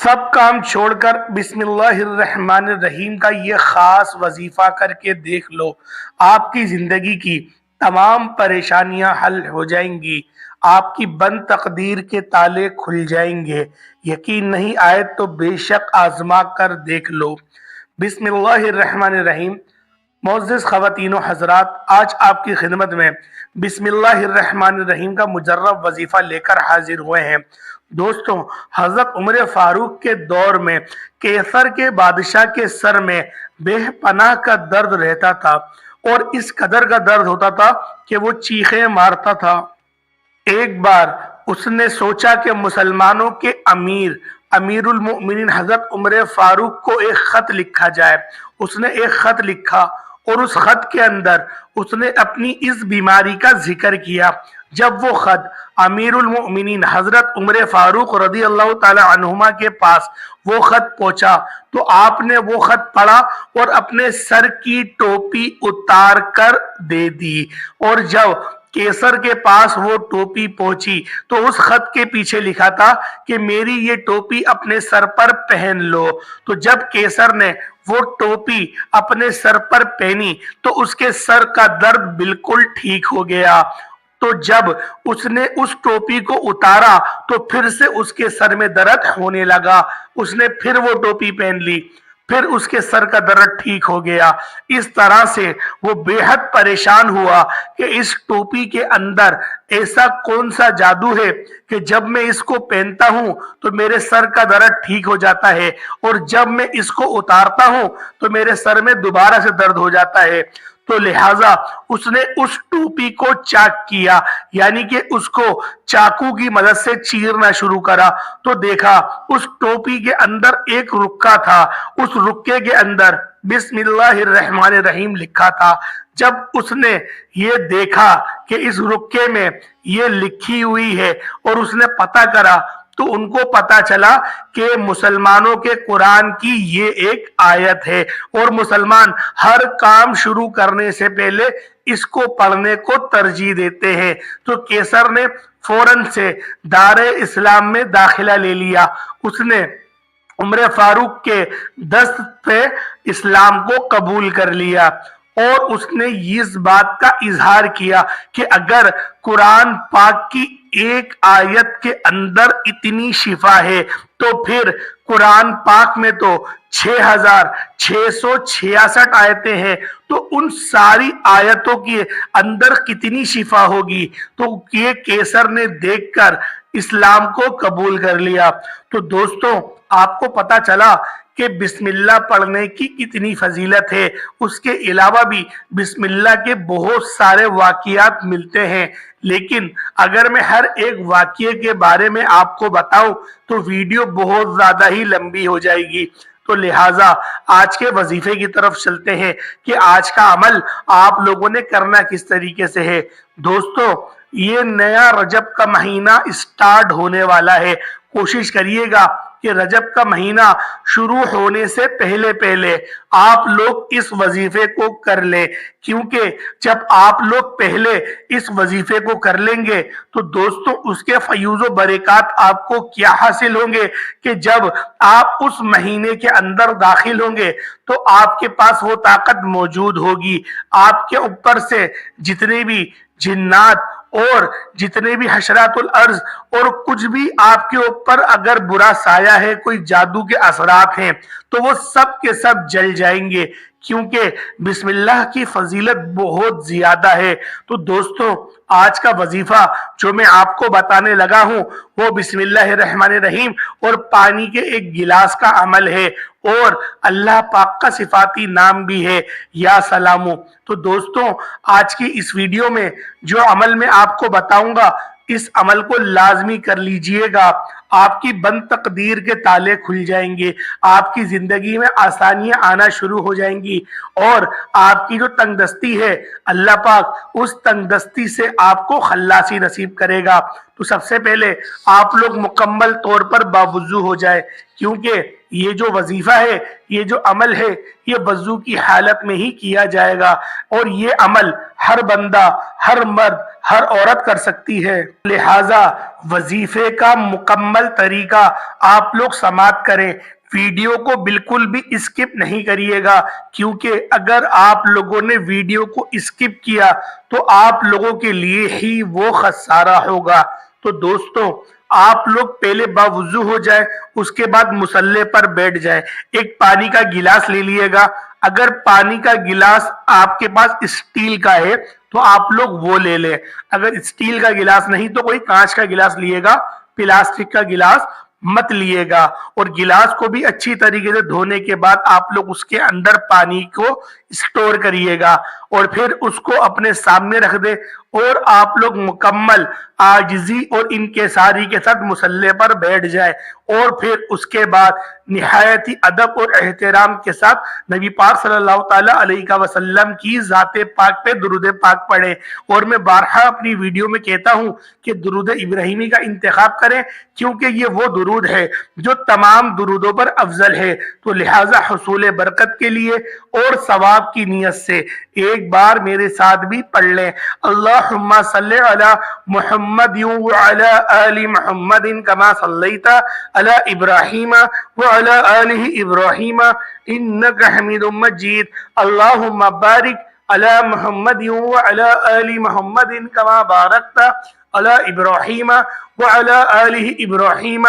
सब काम छोड़कर बिस्मिल्लाहिर्रहमानिर्रहीम का ये खास वजीफा करके देख लो। आपकी जिंदगी की तमाम परेशानियां हल हो जाएंगी। आपकी बंद तकदीर के ताले खुल जाएंगे। यकीन नहीं आए तो बेशक आजमा कर देख लो। बिस्मिल्लाहिर्रहमानिर्रहीम। मोअज़्ज़िज़ ख़वातीन व हज़रात, आज आपकी खिदमत में बिस्मिल्लाहिर्रहमानिर्रहीम का मुजर्रब वजीफ़ा लेकर हाजिर हुए हैं। दोस्तों, हज़रत उमर फारूक के दौर में कैसर के बादशाह के सर में बेपनाह का दर्द रहता था और इस कदर का दर्द होता था कि वो चीखें मारता था। एक बार उसने सोचा कि मुसलमानों के अमीरुल मोमिनीन हज़रत उमर फारूक को एक खत लिखा जाए। उसने एक खत लिखा और उस खत के अंदर उसने अपनी इस बीमारी का जिक्र किया। जब वो खत अमीरुल मोमिनीन हजरत उमर फारूक रदी अल्लाह ताला अन्हुमा के पास वो खत पहुंचा तो आपने वो खत पढ़ा और अपने सर की टोपी उतार कर दे दी। और जब केसर के पास वो टोपी पहुंची तो उस खत के पीछे लिखा था कि मेरी ये टोपी अपने सर पर पहन लो। तो जब केसर ने वो टोपी अपने सर पर पहनी तो उसके सर का दर्द बिल्कुल ठीक हो गया। तो जब उसने उस टोपी को उतारा तो फिर से उसके सर में दर्द होने लगा। उसने फिर वो टोपी पहन ली, फिर उसके सर का दर्द ठीक हो गया। इस तरह से वो बेहद परेशान हुआ कि इस टोपी के अंदर ऐसा कौन सा जादू है कि जब मैं इसको पहनता हूं तो मेरे सर का दर्द ठीक हो जाता है और जब मैं इसको उतारता हूं तो मेरे सर में दोबारा से दर्द हो जाता है। तो लिहाजा उसने उस टोपी को चाक किया, यानी कि उसको चाकू की मदद से चीरना शुरू करा। तो देखा उस टोपी के अंदर एक रुक्का था, उस रुक्के के अंदर बिस्मिल्लाहिर्रहमानिर्रहीम लिखा था। जब उसने ये देखा कि इस रुक्के में ये लिखी हुई है और उसने पता करा तो उनको पता चला कि मुसलमानों के कुरान की ये एक आयत है और मुसलमान हर काम शुरू करने से पहले इसको पढ़ने को तरजीह देते हैं। तो केसर ने फौरन से दारे इस्लाम में दाखिला ले लिया। उसने उमर फारूक के दस्त पे इस्लाम को कबूल कर लिया और उसने इस बात का इजहार किया कि अगर कुरान पाक की एक आयत के अंदर इतनी शिफा है तो फिर कुरान पाक में तो 6666 आयतें हैं, तो उन सारी आयतों के अंदर कितनी शिफा होगी। तो ये केसर ने देखकर इस्लाम को कबूल कर लिया। तो दोस्तों, आपको पता चला कि बिस्मिल्लाह पढ़ने की कितनी फजीलत है। उसके अलावा भी बिस्मिल्लाह के बहुत सारे वाकियात मिलते हैं, लेकिन अगर मैं हर एक वाकिये के बारे में आपको बताऊं तो वीडियो बहुत ज्यादा ही लंबी हो जाएगी। तो लिहाजा आज के वजीफे की तरफ चलते हैं कि आज का अमल आप लोगों ने करना किस तरीके से है। दोस्तों, ये नया रजब का महीना स्टार्ट होने वाला है। कोशिश करिएगा कि रजब का महीना शुरू होने से पहले पहले आप लोग इस वजीफे को कर लें, क्योंकि जब आप लोग पहले इस वजीफे को कर लेंगे तो दोस्तों उसके फयूज़ व बरक़ात आपको क्या हासिल होंगे कि जब आप उस महीने के अंदर दाखिल होंगे तो आपके पास वो ताकत मौजूद होगी। आपके ऊपर से जितने भी जिन्नात और जितने भी हशरातुल अर्ज और कुछ भी आपके ऊपर अगर बुरा साया है, कोई जादू के असरात हैं, तो वो सब के सब जल जाएंगे, क्योंकि बिस्मिल्लाह की फजीलत बहुत ज्यादा है। तो दोस्तों, आज का वजीफा जो मैं आपको बताने लगा हूं वो बिस्मिल्लाहिर्रहमानिर्रहीम और पानी के एक गिलास का अमल है और अल्लाह पाक का सिफाती नाम भी है, या सलामू। तो दोस्तों, आज की इस वीडियो में जो अमल मैं आपको बताऊंगा इस अमल को लाजमी कर लीजिएगा। आपकी बंद तकदीर के ताले खुल जाएंगे, आपकी जिंदगी में आसानियां आना शुरू हो जाएंगी और आपकी जो तंगदस्ती है अल्लाह पाक उस तंगदस्ती से आपको खल्लासी नसीब करेगा। तो सबसे पहले आप लोग मुकम्मल तौर पर बावुज़ू हो जाए, क्योंकि ये जो वजीफा है, ये जो अमल है, ये वजू की हालत में ही किया जाएगा और ये अमल हर बंदा, हर मर्द, हर औरत कर सकती है। लिहाजा वजीफे का मुकम्मल तरीका आप लोग समाअत करें, वीडियो को बिल्कुल भी स्किप नहीं करिएगा, क्योंकि अगर आप लोगों ने वीडियो को स्किप किया तो आप लोगों के लिए ही वो खसारा होगा। तो दोस्तों, आप लोग पहले बावुजू हो जाए, उसके बाद मुसल्ले पर बैठ जाए। एक पानी का गिलास ले लिएगा, अगर पानी का गिलास आपके पास स्टील का है तो आप लोग वो ले लें, अगर स्टील का गिलास नहीं तो कोई कांच का गिलास लिएगा, प्लास्टिक का गिलास मत लिएगा। और गिलास को भी अच्छी तरीके से धोने के बाद आप लोग उसके अंदर पानी को स्टोर करिएगा और फिर उसको अपने सामने रख दे और आप लोग मुकम्मल आजिजी और इनकिसारी के साथ मुसल्ले पर बैठ जाए और फिर उसके बाद निहायत ही अदब और एहतराम के साथ नबी पाक सल्लल्लाहु ताला अलैहि वसल्लम की ज़ाते पाक पे दुरूद पाक पढ़े। और मैं बारहा अपनी वीडियो में कहता हूँ कि दुरूद इब्राहिमी का इंतखाब करें, क्योंकि ये वो दुरूद है जो तमाम दुरूदों पर अफजल है। तो लिहाजा हुसूल बरकत के लिए और सवाब की नीयत से एक बार मेरे साथ भी पढ़ लें, अल्लाहुम्मा सल्ली अला मुहम्मद व अला आलि मुहम्मदिन कमा सल्लैता अला इब्राहीम व अला आलि इब्राहीम इन्नका हमीदुम मजीद, अल्लाहुम्मा बारिक अला मुहम्मद व अला आलि मुहम्मदिन कमा बारकता अला इब्राहीम व अला आलि इब्राहीम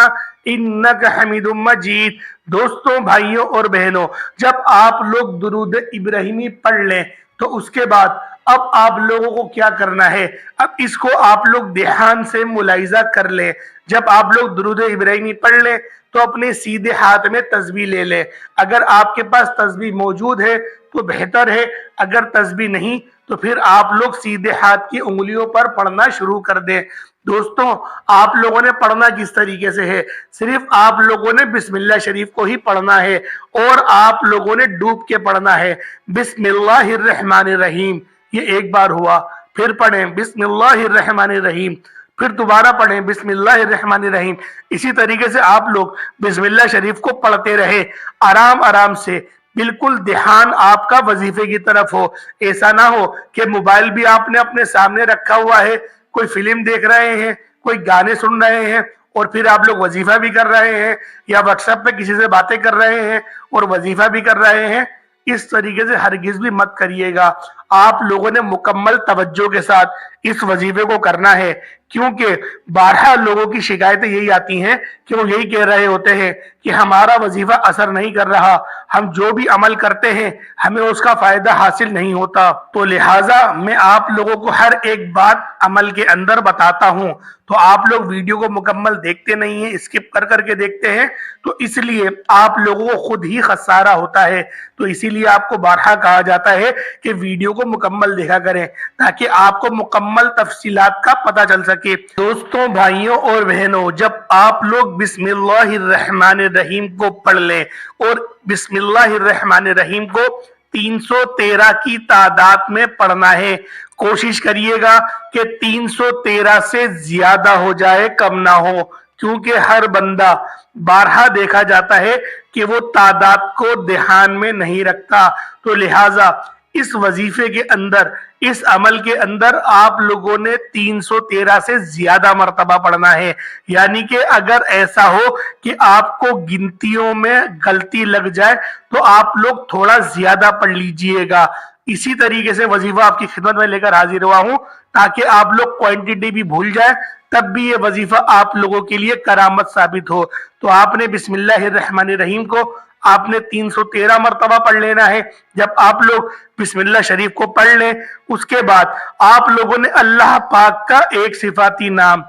इन्नका हमीदुम मजीद। दोस्तों, भाइयों और बहनों, जब आप लोग दुरूद इब्राहिमी पढ़ लें तो उसके बाद अब आप लोगों को क्या करना है, अब इसको आप लोग ध्यान से मुलाहिजा कर लें। जब आप लोग दुरूद इब्राहिमी पढ़ लें तो अपने सीधे हाथ में तस्बीह ले लें। अगर आपके पास तस्बीह मौजूद है तो बेहतर है, अगर तस्बीह नहीं तो फिर आप लोग सीधे हाथ की उंगलियों पर पढ़ना शुरू कर दें। दोस्तों, आप लोगों ने पढ़ना किस तरीके से है, सिर्फ आप लोगों ने बिस्मिल्लाह शरीफ को ही पढ़ना है और आप लोगों ने डूब के पढ़ना है। बिस्मिल्लाहिर्रहमानिर्रहीम, ये एक बार हुआ, फिर पढ़ें बिस्मिल्लाहिर्रहमानिर्रहीम, फिर दोबारा पढ़ें बिस्मिल्लाहिर्रहमानिर्रहीम। इसी तरीके से आप लोग बिस्मिल्लाह शरीफ को पढ़ते रहे आराम आराम से, बिल्कुल ध्यान आपका वजीफे की तरफ हो। ऐसा ना हो कि मोबाइल भी आपने अपने सामने रखा हुआ है, कोई फिल्म देख रहे हैं, कोई गाने सुन रहे हैं और फिर आप लोग वजीफा भी कर रहे हैं या व्हाट्सएप पे किसी से बातें कर रहे हैं और वजीफा भी कर रहे हैं। इस तरीके से हरगिज भी मत करिएगा। आप लोगों ने मुकम्मल तवज्जो के साथ इस वजीफे को करना है, क्योंकि 12 लोगों की शिकायतें यही आती हैं कि वो यही कह रहे होते हैं कि हमारा वजीफा असर नहीं कर रहा, हम जो भी अमल करते हैं हमें उसका फायदा हासिल नहीं होता। तो लिहाजा मैं आप लोगों को हर एक बात अमल के अंदर बताता हूँ, तो आप लोग वीडियो को मुकम्मल देखते नहीं है, स्किप कर करके देखते हैं, तो इसलिए आप लोगों को खुद ही खसारा होता है। तो इसीलिए आपको बारहा कहा जाता है कि वीडियो को मुकम्मल देखा करें ताकि आपको मुकम्मल तफसीलात का पता चल सके। दोस्तों, भाइयों और बहनों, जब आप लोग बिस्मिल्लाहिर्रहमानिर्रहीम को पढ़ लें और बिस्मिल्लाहिर्रहमानिर्रहीम को 313 की तादाद में पढ़ना है, कोशिश करिएगा कि 313 से ज्यादा हो जाए, कम ना हो, क्योंकि हर बंदा 12 देखा जाता है कि वो तादाद को ध्यान में नहीं रखता। तो लिहाजा इस वजीफे के अंदर, इस अमल के अंदर आप लोगों ने 313 से ज्यादा मर्तबा पढ़ना है। यानी कि अगर ऐसा हो कि आपको गिनतियों में गलती लग जाए तो आप लोग थोड़ा ज्यादा पढ़ लीजिएगा। इसी तरीके से वजीफा आपकी खिदमत में लेकर हाजिर हुआ हूं ताकि आप लोग क्वांटिटी भी भूल जाए, तब भी ये वजीफा आप लोगों के लिए करामत साबित हो। तो आपने बिस्मिल्लाहिर्रहमानिर्रहीम को आपने 313 मरतबा पढ़ लेना है। जब आप लोग बिस्मिल्लाह शरीफ को पढ़ लें, उसके बाद आप लोगों ने अल्लाह पाक का एक सिफाती नाम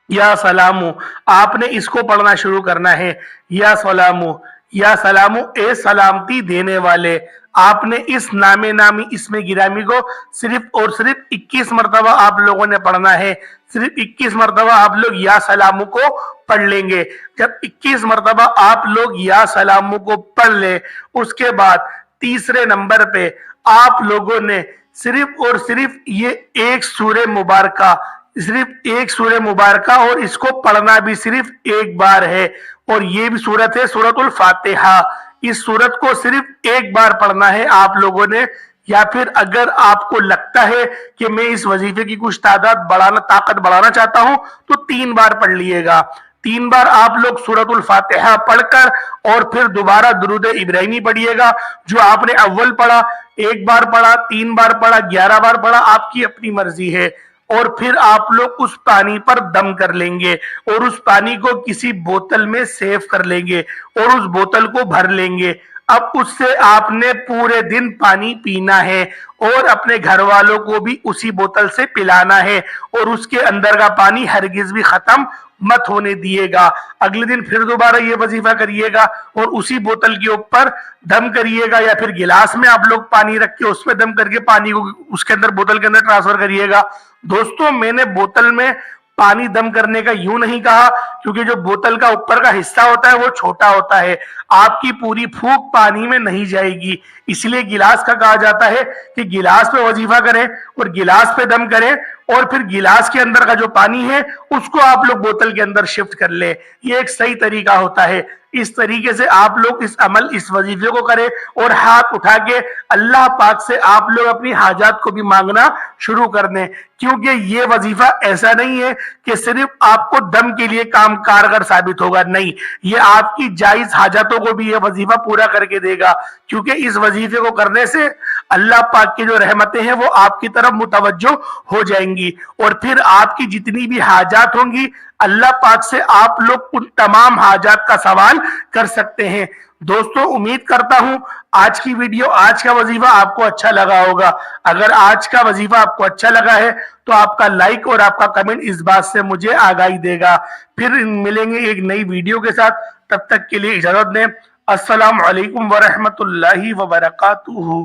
या सलामू, आपने इसको पढ़ना शुरू करना है। या सलामू, या सलामू, ए सलामती देने वाले। आपने इस नामे नामी इसमें गिरामी को सिर्फ और सिर्फ 21 मरतबा आप लोगों ने पढ़ना है। सिर्फ 21 मरतबा आप लोग या सलामू को पढ़ लेंगे। जब 21 मरतबा आप लोग या सलामू को पढ़ ले, उसके बाद तीसरे नंबर पे आप लोगों ने सिर्फ और सिर्फ ये एक सूरे मुबारका, सिर्फ एक सूरे मुबारका, और इसको पढ़ना भी सिर्फ एक बार है, और ये भी सूरत है सूरतुल फातिहा। इस सूरत को सिर्फ एक बार पढ़ना है आप लोगों ने, یا پھر اگر آپ کو لگتا ہے کہ میں اس وظیفے کی کچھ طاقت بڑھانا چاہتا ہوں تو 3 بار پڑھ لیے گا. 3 بار آپ لوگ سورۃ الفاتحہ پڑھ کر اور پھر دوبارہ درود ابراہیمی پڑھیے گا. جو آپ نے اول پڑھا، 1 بار پڑھا، 3 بار پڑھا، 11 بار پڑھا، آپ کی اپنی مرضی ہے. اور پھر آپ لوگ اس پانی پر دم کر لیں گے اور اس پانی کو کسی بوتل میں سیو کر لیں گے اور اس بوتل کو بھر لیں گے. اب اس سے آپ نے پورے دن پانی پینا ہے اور اپنے گھر والوں کو بھی اسی بوتل سے پلانا ہے اور اس کے اندر کا پانی ہرگز بھی ختم مت ہونے دیے گا. اگلے دن پھر دوبارہ یہ وظیفہ کریے گا اور اسی بوتل کے اوپر دم کریے گا یا پھر گلاس میں آپ لوگ پانی رکھ کے اس پہ دم کر کے پانی کو اس کے اندر بوتل کے اندر ٹرانسفر کریے گا. دوستوں میں نے بوتل میں پانی دم کرنے کا یوں نہیں کہا کیونکہ جو بوتل کا اوپر کا حصہ ہوتا ہے وہ چھوٹا ہوتا ہے، آپ کی پوری پھونک پانی میں نہیں جائے گی، اس لیے گلاس کا کہا جاتا ہے کہ گلاس پہ وظیفہ کریں اور گلاس پہ دم کریں اور پھر گلاس کے اندر کا جو پانی ہے اس کو آپ لوگ بوتل کے اندر شفٹ کر لیں. یہ ایک صحیح طریقہ ہوتا ہے. اس طریقے سے آپ لوگ اس وظیفے کو کریں اور ہاتھ اٹھا کے اللہ پاک سے آپ لوگ اپنی حاجات کو بھی مانگنا شروع کر دیں، کیونکہ یہ وظیفہ ایسا نہیں ہے کہ صرف آپ کو دم کے لیے کام کارگر ثابت ہوگا، نہیں، یہ آپ کی جائز حاجتوں کو بھی یہ وظیفہ پورا کر کے دے گا. کیونکہ اس وظیفے کو کرنے سے اللہ پاک کی جو رحمتیں ہیں وہ آپ کی طرف متوجہ ہو جائیں گی اور پھر آپ کی جتنی بھی حاجات ہوں گی اللہ پاک سے آپ لوگ ان تمام حاجات کا سوال کر سکتے ہیں. دوستوں امید کرتا ہوں آج کی ویڈیو، آج کا وظیفہ آپ کو اچھا لگا ہوگا. اگر آج کا وظیفہ آپ کو اچھا لگا ہے تو آپ کا لائک اور آپ کا کمنٹ اس بات سے مجھے آگاہی دے گا. پھر ملیں گے ایک نئی ویڈیو کے ساتھ، تب تک کے لیے اجازت دیں. السلام علیکم ورحمۃ اللہ وبرکاتہ.